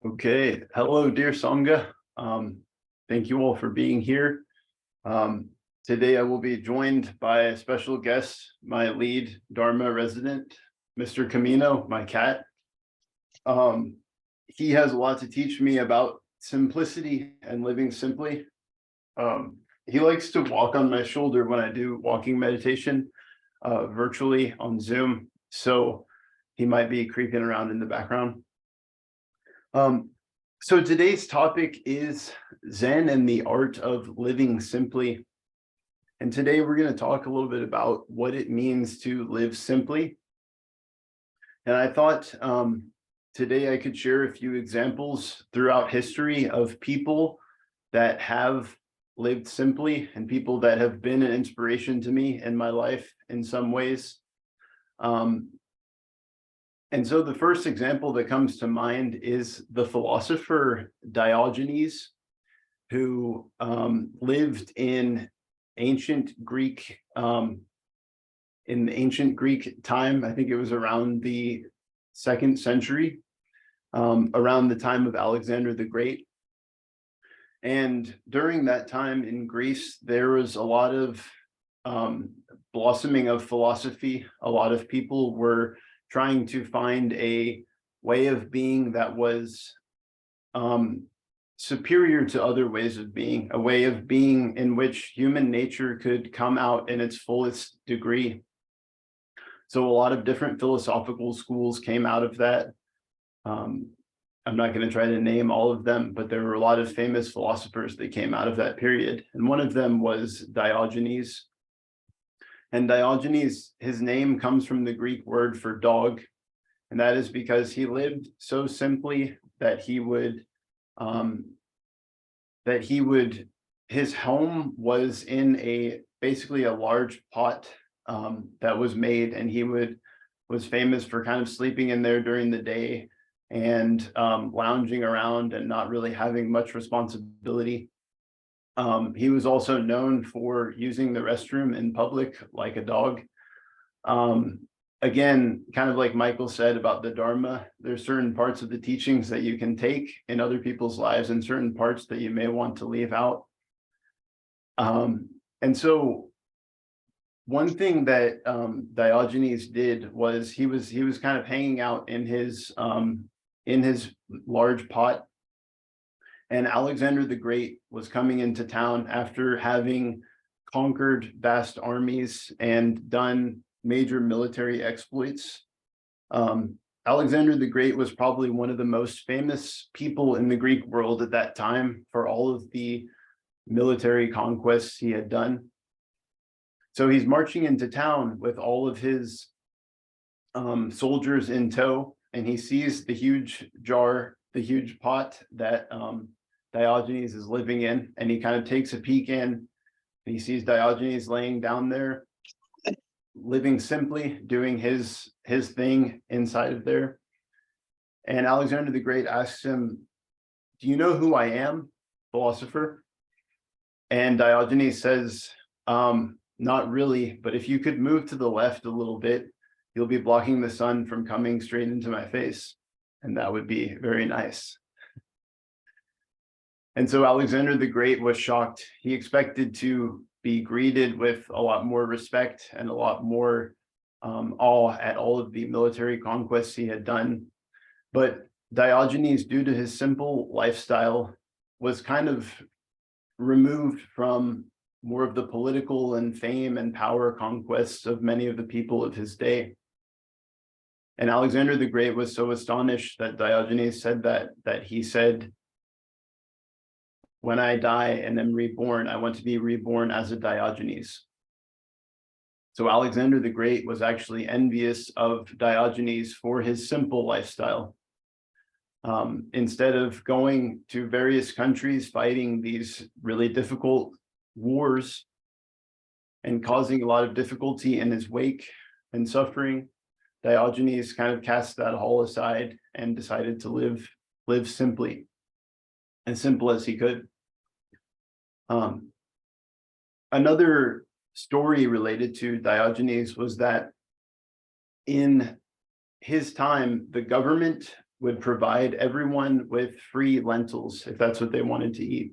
Okay, hello, dear Sangha. Thank you all for being here. Today I will be joined by a special guest, my lead Dharma resident, Mr. Camino, my cat. He has a lot to teach me about simplicity and living simply. He likes to walk on my shoulder when I do walking meditation virtually on Zoom, so he might be creeping around in the background. So today's topic is Zen and the art of living simply. And today we're going to talk a little bit about what it means to live simply. And I thought today I could share a few examples throughout history of people that have lived simply and people that have been an inspiration to me in my life in some ways. And so the first example that comes to mind is the philosopher Diogenes, who lived in ancient Greek, in the ancient Greek time. I think it was around the 2nd century, around the time of Alexander the Great. And during that time in Greece, there was a lot of blossoming of philosophy. A lot of people were trying to find a way of being that was superior to other ways of being, a way of being in which human nature could come out in its fullest degree. So a lot of different philosophical schools came out of that. I'm not going to try to name all of them, but there were a lot of famous philosophers that came out of that period. And one of them was Diogenes. And Diogenes, his name comes from the Greek word for dog. And that is because he lived so simply that his home was in basically a large pot that was made, and he was famous for kind of sleeping in there during the day and lounging around and not really having much responsibility. He was also known for using the restroom in public like a dog. Again, kind of like Michael said about the Dharma, there's certain parts of the teachings that you can take in other people's lives and certain parts that you may want to leave out. And so one thing that Diogenes did was he was kind of hanging out in his large pot. And Alexander the Great was coming into town after having conquered vast armies and done major military exploits. Alexander the Great was probably one of the most famous people in the Greek world at that time for all of the military conquests he had done. So he's marching into town with all of his soldiers in tow, and he sees the huge jar, the huge pot that Diogenes is living in, and he kind of takes a peek in, and he sees Diogenes laying down there, living simply, doing his thing inside of there. And Alexander the Great asks him, "Do you know who I am, philosopher?" And Diogenes says, "Not really, but if you could move to the left a little bit, you'll be blocking the sun from coming straight into my face, and that would be very nice." And so Alexander the Great was shocked. He expected to be greeted with a lot more respect and a lot more awe at all of the military conquests he had done. But Diogenes, due to his simple lifestyle, was kind of removed from more of the political and fame and power conquests of many of the people of his day. And Alexander the Great was so astonished that Diogenes said that he said, "When I die and am reborn, I want to be reborn as a Diogenes." So Alexander the Great was actually envious of Diogenes for his simple lifestyle. Instead of going to various countries fighting these really difficult wars and causing a lot of difficulty in his wake and suffering, Diogenes kind of cast that all aside and decided to live simply, as simple as he could. Another story related to Diogenes was that in his time, the government would provide everyone with free lentils if that's what they wanted to eat.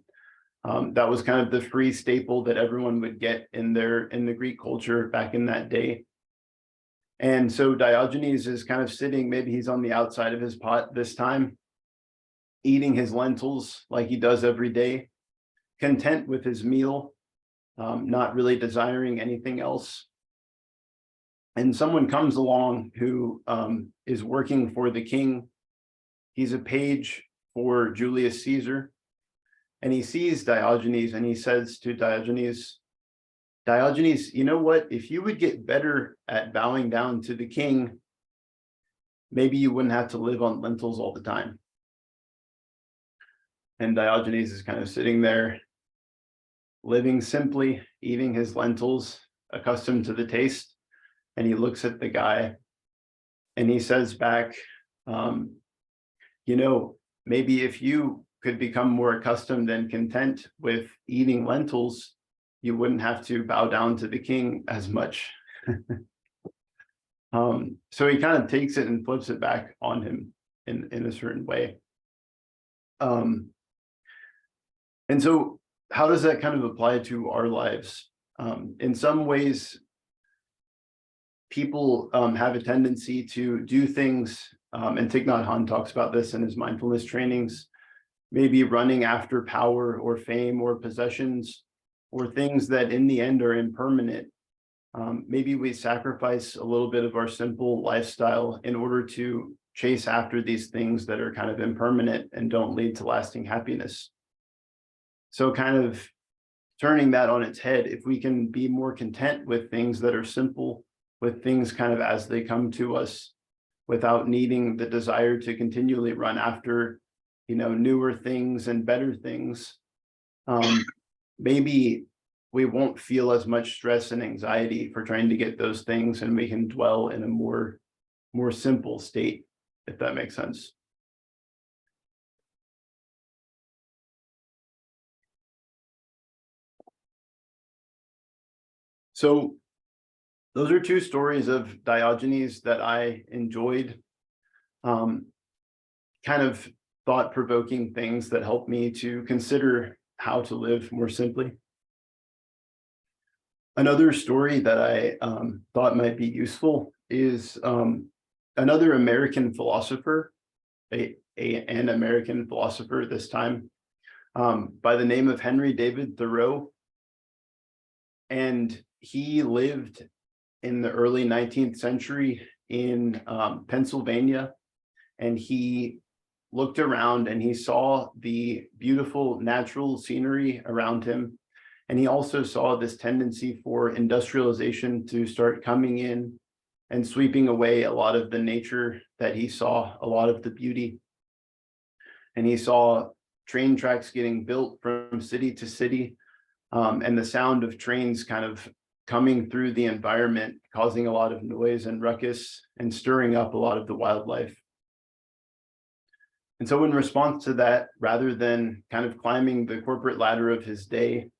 That was kind of the free staple that everyone would get in the Greek culture back in that day. And so Diogenes is kind of sitting, maybe he's on the outside of his pot this time, eating his lentils like he does every day, content with his meal, not really desiring anything else. And someone comes along who is working for the king. He's a page for Julius Caesar. And he sees Diogenes and he says to Diogenes, Diogenes, you know what? If you would get better at bowing down to the king, maybe you wouldn't have to live on lentils all the time. And Diogenes is kind of sitting there, living simply, eating his lentils, accustomed to the taste. And he looks at the guy and he says back, you know, maybe if you could become more accustomed and content with eating lentils, you wouldn't have to bow down to the king as much. So he kind of takes it and flips it back on him in a certain way. And so how does that kind of apply to our lives? In some ways, people have a tendency to do things, and Thich Nhat Hanh talks about this in his mindfulness trainings, maybe running after power or fame or possessions or things that in the end are impermanent. Maybe we sacrifice a little bit of our simple lifestyle in order to chase after these things that are kind of impermanent and don't lead to lasting happiness. So kind of turning that on its head, if we can be more content with things that are simple, with things kind of as they come to us, without needing the desire to continually run after, you know, newer things and better things, maybe we won't feel as much stress and anxiety for trying to get those things, and we can dwell in a more simple state, if that makes sense. So those are two stories of Diogenes that I enjoyed, kind of thought-provoking things that helped me to consider how to live more simply. Another story that I thought might be useful is another American philosopher, an American philosopher this time, by the name of Henry David Thoreau. And he lived in the early 19th century in Pennsylvania, and he looked around and he saw the beautiful natural scenery around him. And he also saw this tendency for industrialization to start coming in and sweeping away a lot of the nature that he saw, a lot of the beauty. And he saw train tracks getting built from city to city, and the sound of trains kind of coming through the environment, causing a lot of noise and ruckus and stirring up a lot of the wildlife. And so in response to that, rather than kind of climbing the corporate ladder of his day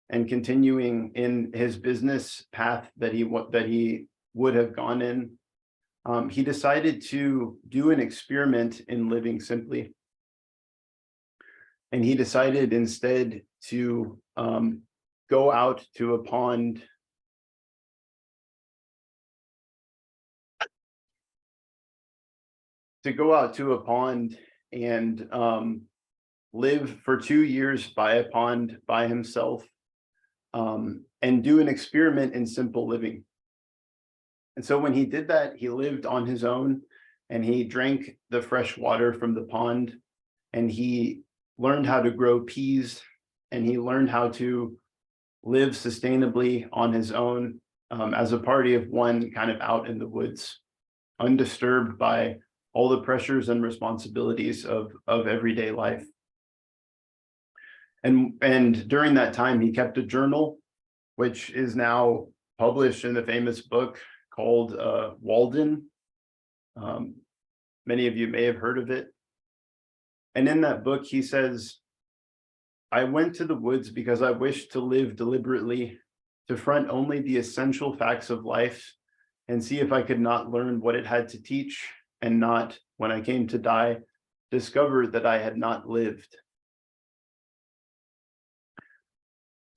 and continuing in his business path that he would have gone in, he decided to do an experiment in living simply. And he decided instead to go out to a pond and live for 2 years by a pond by himself, and do an experiment in simple living. And so when he did that, he lived on his own and he drank the fresh water from the pond, and he learned how to grow peas, and he learned how to live sustainably on his own, as a party of one, kind of out in the woods, undisturbed by all the pressures and responsibilities of everyday life. And during that time, he kept a journal, which is now published in the famous book called Walden. Many of you may have heard of it. And in that book, he says, "I went to the woods because I wished to live deliberately, to front only the essential facts of life and see if I could not learn what it had to teach and not, when I came to die, discover that I had not lived.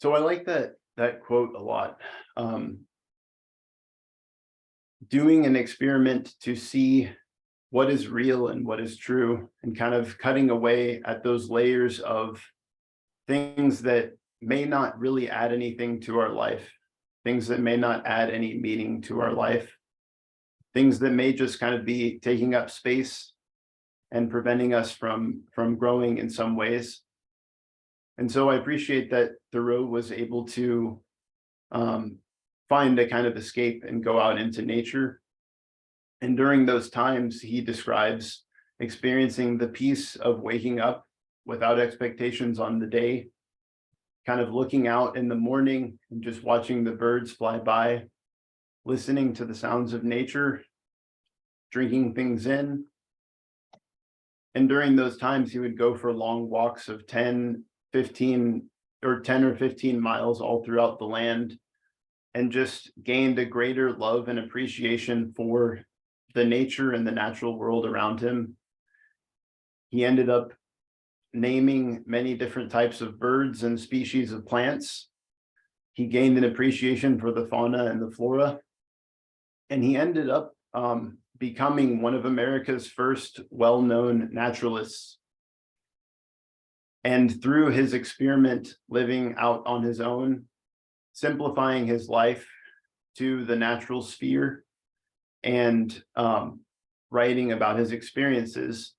So I like that quote a lot. Doing an experiment to see what is real and what is true, and kind of cutting away at those layers of things that may not really add anything to our life, things that may not add any meaning to our life, things that may just kind of be taking up space and preventing us from growing in some ways. And so I appreciate that Thoreau was able to find a kind of escape and go out into nature. And during those times, he describes experiencing the peace of waking up without expectations on the day, kind of looking out in the morning and just watching the birds fly by, listening to the sounds of nature, drinking things in. And during those times, he would go for long walks of 10 or 15 miles all throughout the land, and just gained a greater love and appreciation for the nature and the natural world around him. He ended up naming many different types of birds and species of plants. He gained an appreciation for the fauna and the flora. And he ended up becoming one of America's first well-known naturalists. And through his experiment living out on his own, simplifying his life to the natural sphere, and writing about his experiences,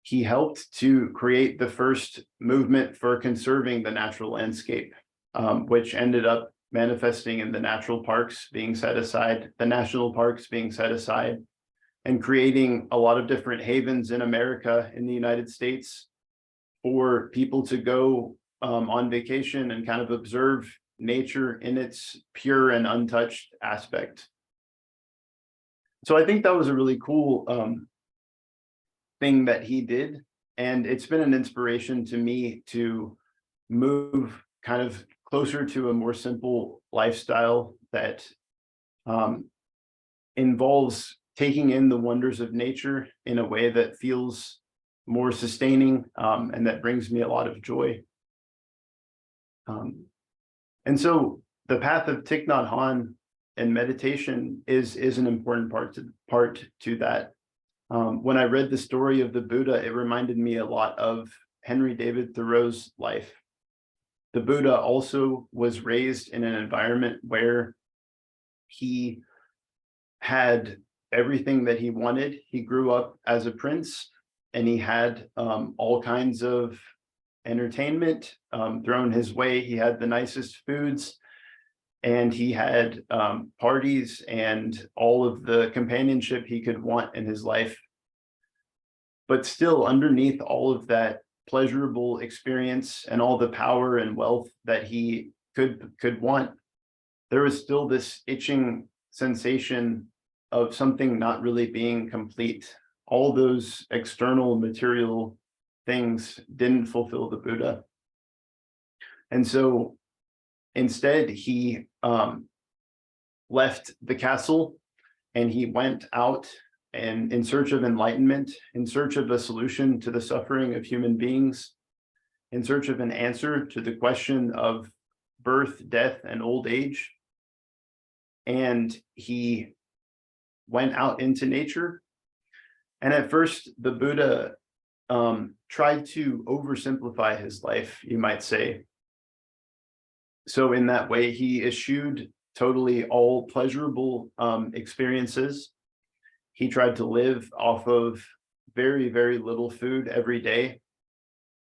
he helped to create the first movement for conserving the natural landscape, which ended up manifesting in the natural parks being set aside, the national parks being set aside, and creating a lot of different havens in America, in the United States, for people to go on vacation and kind of observe nature in its pure and untouched aspect. So I think that was a really cool thing that he did. And it's been an inspiration to me to move kind of closer to a more simple lifestyle that involves taking in the wonders of nature in a way that feels more sustaining, and that brings me a lot of joy. And so the path of Thich Nhat Hanh and meditation is an important part to that. When I read the story of the Buddha, it reminded me a lot of Henry David Thoreau's life. The Buddha also was raised in an environment where he had everything that he wanted. He grew up as a prince, and he had all kinds of entertainment thrown his way. He had the nicest foods, and he had parties and all of the companionship he could want in his life. But still, underneath all of that pleasurable experience and all the power and wealth that he could want, there was still this itching sensation of something not really being complete. All those external material things didn't fulfill the Buddha. And so instead, he left the castle, and he went out and in search of enlightenment, in search of a solution to the suffering of human beings, in search of an answer to the question of birth, death, and old age. And he went out into nature. And at first, the Buddha tried to oversimplify his life, you might say. So in that way, he eschewed totally all pleasurable experiences. He tried to live off of very, very little food every day.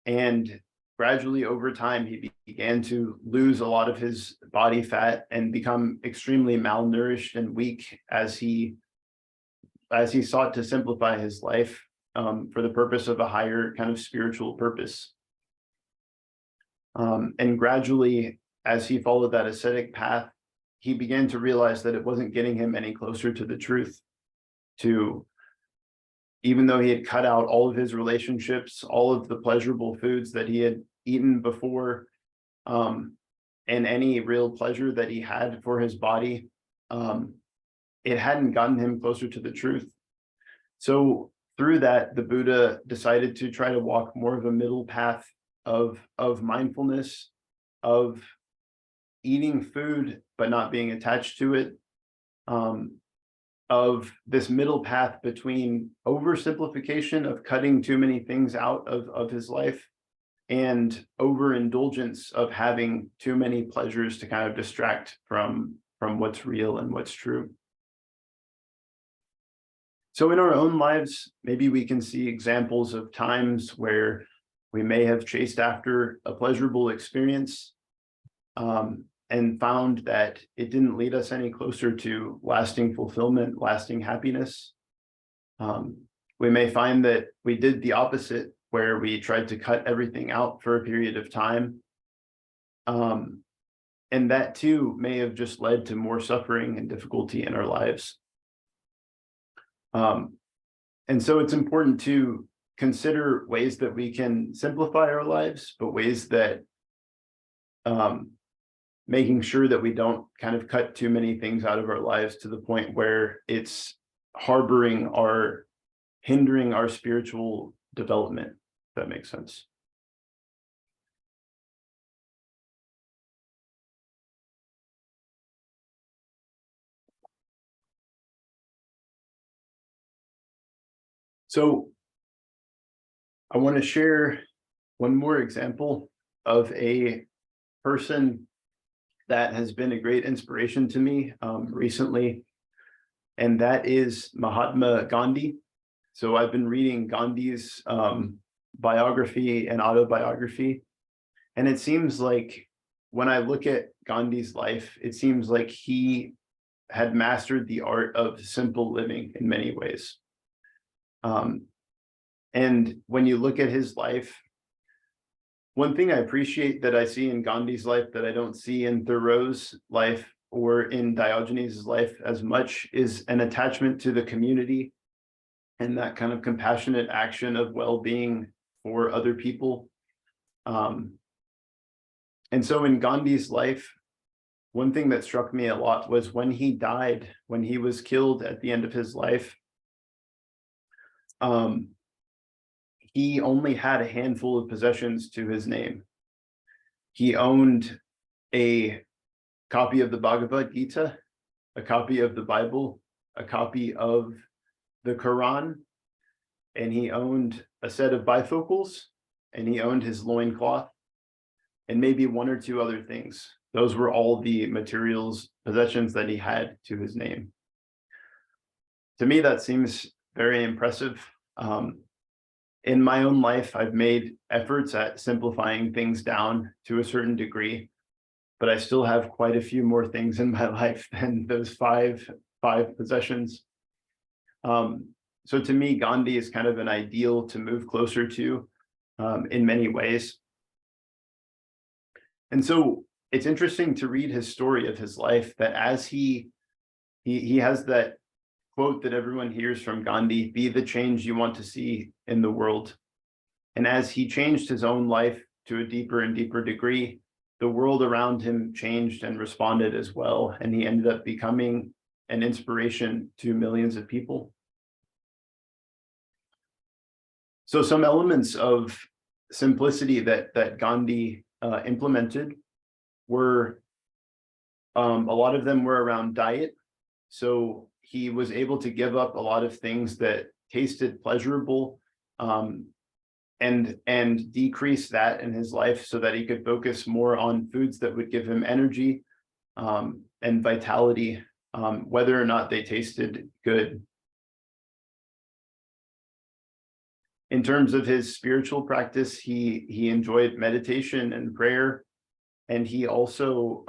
And gradually over time, he began to lose a lot of his body fat and become extremely malnourished and weak as he sought to simplify his life for the purpose of a higher kind of spiritual purpose. And gradually, as he followed that ascetic path, he began to realize that it wasn't getting him any closer to the truth. Even though he had cut out all of his relationships, all of the pleasurable foods that he had eaten before, and any real pleasure that he had for his body, it hadn't gotten him closer to the truth. So through that, the Buddha decided to try to walk more of a middle path of mindfulness, of eating food but not being attached to it, of this middle path between oversimplification of cutting too many things out of his life and overindulgence of having too many pleasures to kind of distract from what's real and what's true. So in our own lives, maybe we can see examples of times where we may have chased after a pleasurable experience, and found that it didn't lead us any closer to lasting fulfillment, lasting happiness. We may find that we did the opposite, where we tried to cut everything out for a period of time. And that too may have just led to more suffering and difficulty in our lives. And so it's important to consider ways that we can simplify our lives, but ways that making sure that we don't kind of cut too many things out of our lives to the point where it's hindering our spiritual development, if that makes sense. So I want to share one more example of a person that has been a great inspiration to me recently, and that is Mahatma Gandhi. So I've been reading Gandhi's biography and autobiography, and it seems like when I look at Gandhi's life, it seems like he had mastered the art of simple living in many ways. And when you look at his life, one thing I appreciate that I see in Gandhi's life that I don't see in Thoreau's life or in Diogenes' life as much is an attachment to the community and that kind of compassionate action of well-being for other people. And so in Gandhi's life, one thing that struck me a lot was when he died, when he was killed at the end of his life, he only had a handful of possessions to his name. He owned a copy of the Bhagavad Gita, a copy of the Bible, a copy of the Quran, and he owned a set of bifocals, and he owned his loincloth, and maybe one or two other things. Those were all the materials, possessions that he had to his name. To me, that seems very impressive. In my own life, I've made efforts at simplifying things down to a certain degree, but I still have quite a few more things in my life than those five possessions. So to me, Gandhi is kind of an ideal to move closer to in many ways. And so it's interesting to read his story of his life, that as he has that quote that everyone hears from Gandhi, "Be the change you want to see in the world." And as he changed his own life to a deeper and deeper degree, the world around him changed and responded as well. And he ended up becoming an inspiration to millions of people. So some elements of simplicity that Gandhi implemented were, a lot of them were around diet. So he was able to give up a lot of things that tasted pleasurable, and decrease that in his life so that he could focus more on foods that would give him energy and vitality, whether or not they tasted good. In terms of his spiritual practice, he enjoyed meditation and prayer, and he also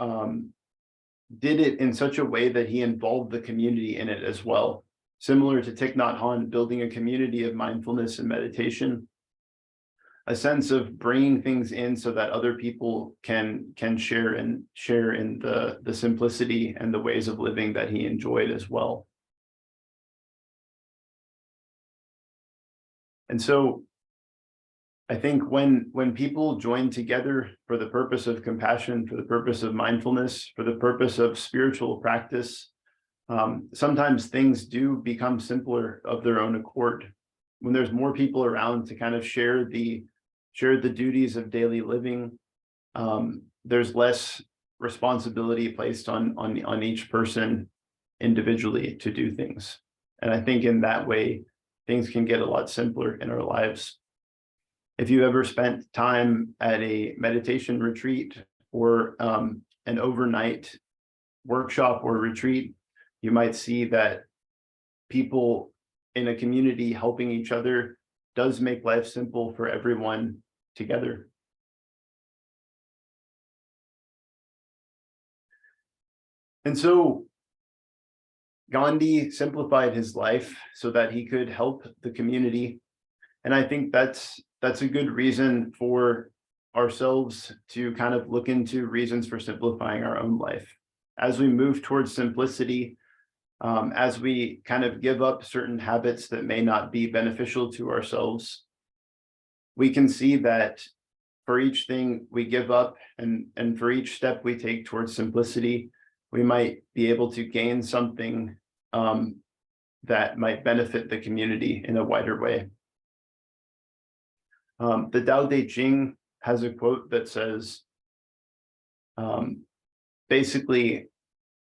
did it in such a way that he involved the community in it as well. Similar to Thich Nhat Hanh, building a community of mindfulness and meditation, a sense of bringing things in so that other people can share in the simplicity and the ways of living that he enjoyed as well. And so I think when people join together for the purpose of compassion, for the purpose of mindfulness, for the purpose of spiritual practice, Sometimes things do become simpler of their own accord. When there's more people around to kind of share the duties of daily living, there's less responsibility placed on each person individually to do things. And I think in that way, things can get a lot simpler in our lives. If you ever spent time at a meditation retreat or an overnight workshop or retreat, you might see that people in a community helping each other does make life simple for everyone together. And so Gandhi simplified his life so that he could help the community. And I think that's a good reason for ourselves to kind of look into reasons for simplifying our own life. As we move towards simplicity, as we kind of give up certain habits that may not be beneficial to ourselves, we can see that for each thing we give up and for each step we take towards simplicity, we might be able to gain something that might benefit the community in a wider way. The Tao Te Ching has a quote that says, basically,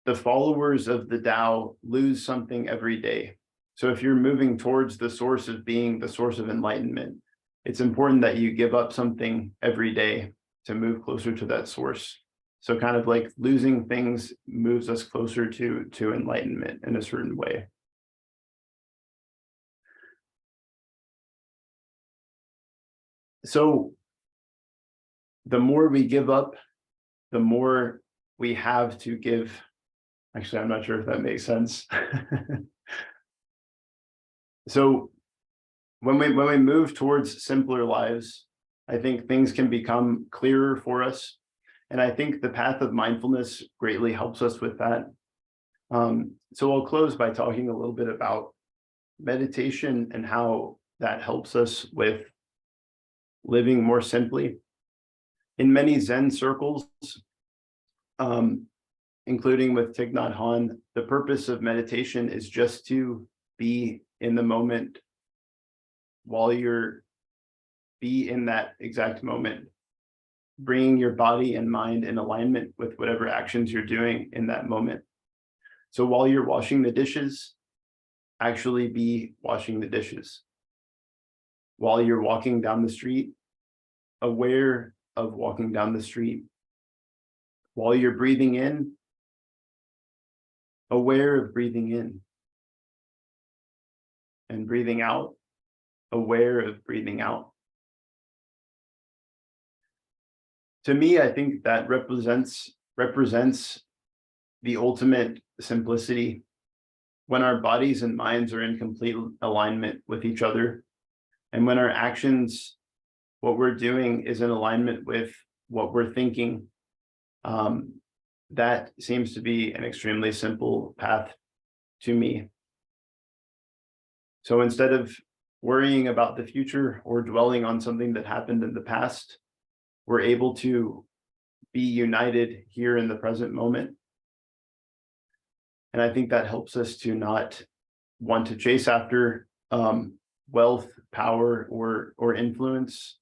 the followers of the Tao lose something every day. So if you're moving towards the source of being, the source of enlightenment, it's important that you give up something every day to move closer to that source. So kind of like losing things moves us closer to enlightenment in a certain way. So the more we give up, the more we have to give. Actually, I'm not sure if that makes sense. So when we move towards simpler lives, I think things can become clearer for us. And I think the path of mindfulness greatly helps us with that. So I'll close by talking a little bit about meditation and how that helps us with living more simply. In many Zen circles, including with Thich Nhat Hanh, the purpose of meditation is just to be in the moment while be in that exact moment, bringing your body and mind in alignment with whatever actions you're doing in that moment. So while you're washing the dishes, actually be washing the dishes. While you're walking down the street, aware of walking down the street. While you're breathing in, aware of breathing in. And breathing out, aware of breathing out. To me, I think that represents the ultimate simplicity, when our bodies and minds are in complete alignment with each other, and when our actions, what we're doing, is in alignment with what we're thinking. That seems to be an extremely simple path to me. So instead of worrying about the future or dwelling on something that happened in the past, we're able to be united here in the present moment. And I think that helps us to not want to chase after wealth, power, or influence,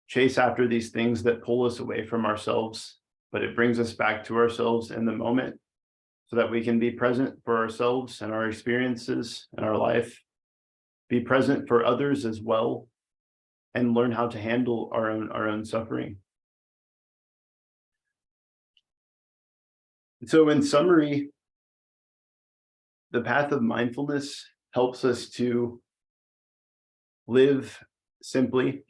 chase after these things that pull us away from ourselves, but it brings us back to ourselves in the moment so that we can be present for ourselves and our experiences and our life, be present for others as well, and learn how to handle our own suffering. So in summary, the path of mindfulness helps us to live simply,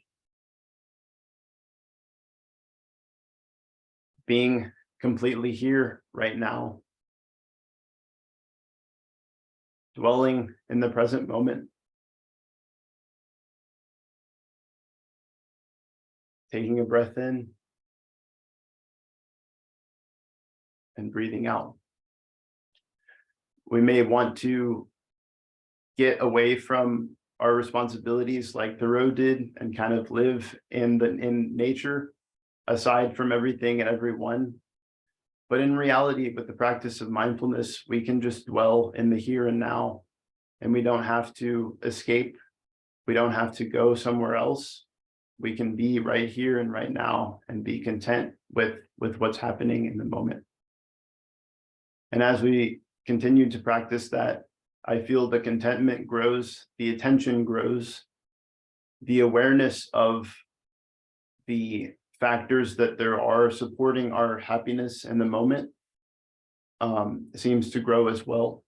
being completely here right now, dwelling in the present moment, taking a breath in and breathing out. We may want to get away from our responsibilities like Thoreau did and kind of live in nature, aside from everything and everyone. But in reality, with the practice of mindfulness, we can just dwell in the here and now, and we don't have to escape. We don't have to go somewhere else. We can be right here and right now and be content with what's happening in the moment. And as we continue to practice that, I feel the contentment grows, the attention grows, the awareness of the factors that there are supporting our happiness in the moment seems to grow as well.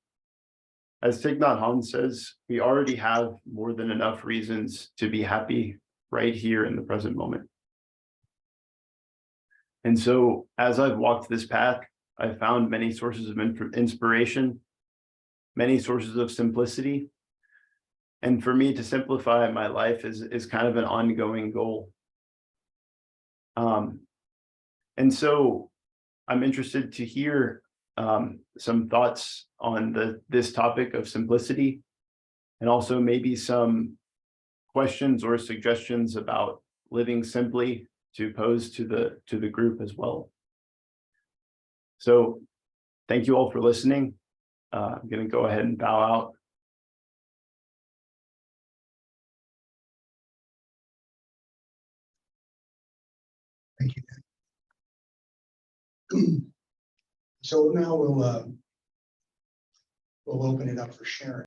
As Thich Nhat Hanh says, we already have more than enough reasons to be happy right here in the present moment. And so as I've walked this path, I've found many sources of inspiration, many sources of simplicity. And for me to simplify my life is kind of an ongoing goal. And so I'm interested to hear some thoughts on this topic of simplicity, and also maybe some questions or suggestions about living simply to pose to the group as well. So thank you all for listening. I'm going to go ahead and bow out. Thank you. So now we'll open it up for sharing.